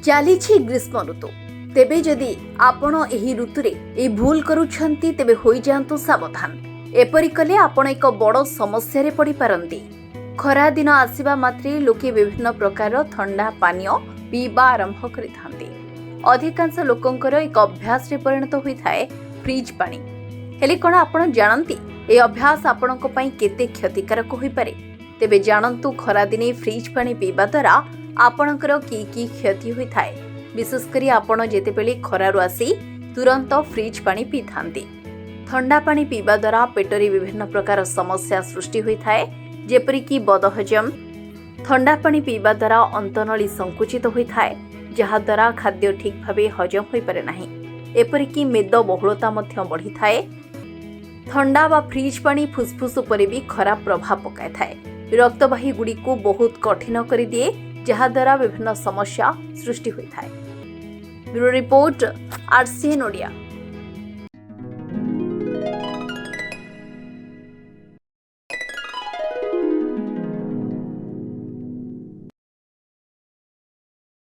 ଚାଲିଛି ଗ୍ରୀଷ୍ମ ଋତୁ। ତେବେ ଯଦି ଆପଣ ଏହି ଋତୁରେ ଏହି ଭୁଲ କରୁଛନ୍ତି ତେବେ ହୋଇଯାଆନ୍ତୁ ସାବଧାନ। ଏପରି କଲେ ଆପଣ ଏକ ବଡ଼ ସମସ୍ୟାରେ ପଡ଼ିପାରନ୍ତି। ଖରା ଦିନ ଆସିବା ମାତ୍ରେ ଲୋକେ ବିଭିନ୍ନ ପ୍ରକାର ଥଣ୍ଡା ପାନୀୟ ପିଇବା ଆରମ୍ଭ କରିଥାନ୍ତି। ଅଧିକାଂଶ ଲୋକଙ୍କର ଏକ ଅଭ୍ୟାସରେ ପରିଣତ ହୋଇଥାଏ ଫ୍ରିଜ୍ ପାଣି। ହେଲେ କ'ଣ ଆପଣ ଜାଣନ୍ତି ଏହି ଅଭ୍ୟାସ ଆପଣଙ୍କ ପାଇଁ କେତେ କ୍ଷତିକାରକ ହୋଇପାରେ? ତେବେ ଜାଣନ୍ତୁ ଖରାଦିନେ ଫ୍ରିଜ୍ ପାଣି ପିଇବା ଦ୍ୱାରା ଆପଣଙ୍କର କି କ୍ଷତି ହୋଇଥାଏ। ବିଶେଷ କରି ଆପଣ ଯେତେବେଳେ ଖରାରୁ ଆସି ତୁରନ୍ତ ଫ୍ରିଜ୍ ପାଣି ପିଇଥାନ୍ତି। ଥଣ୍ଡା ପାଣି ପିଇବା ଦ୍ୱାରା ପେଟରେ ବିଭିନ୍ନ ପ୍ରକାର ସମସ୍ୟା ସୃଷ୍ଟି ହୋଇଥାଏ, ଯେପରିକି ବଦହଜମ। ଥଣ୍ଡା ପାଣି ପିଇବା ଦ୍ୱାରା ଅନ୍ତନଳୀ ସଂକୁଚିତ ହୋଇଥାଏ, ଯାହାଦ୍ୱାରା ଖାଦ୍ୟ ଠିକ୍ ଭାବେ ହଜମ ହୋଇପାରେ ନାହିଁ। ଏପରିକି ମେଦବହୁଳତା ମଧ୍ୟ ବଢ଼ିଥାଏ। ଥଣ୍ଡା ବା ଫ୍ରିଜ୍ ପାଣି ଫୁସ୍ଫୁସ୍ ଉପରେ ବି ଖରାପ ପ୍ରଭାବ ପକାଇଥାଏ। ରକ୍ତବାହୀଗୁଡ଼ିକୁ ବହୁତ କଠିନ କରିଦିଏ, ଯାହାଦ୍ୱାରା ବିଭିନ୍ନ ସମସ୍ୟା ସୃଷ୍ଟି ହୋଇଥାଏ। Bureau report, RCN Odia.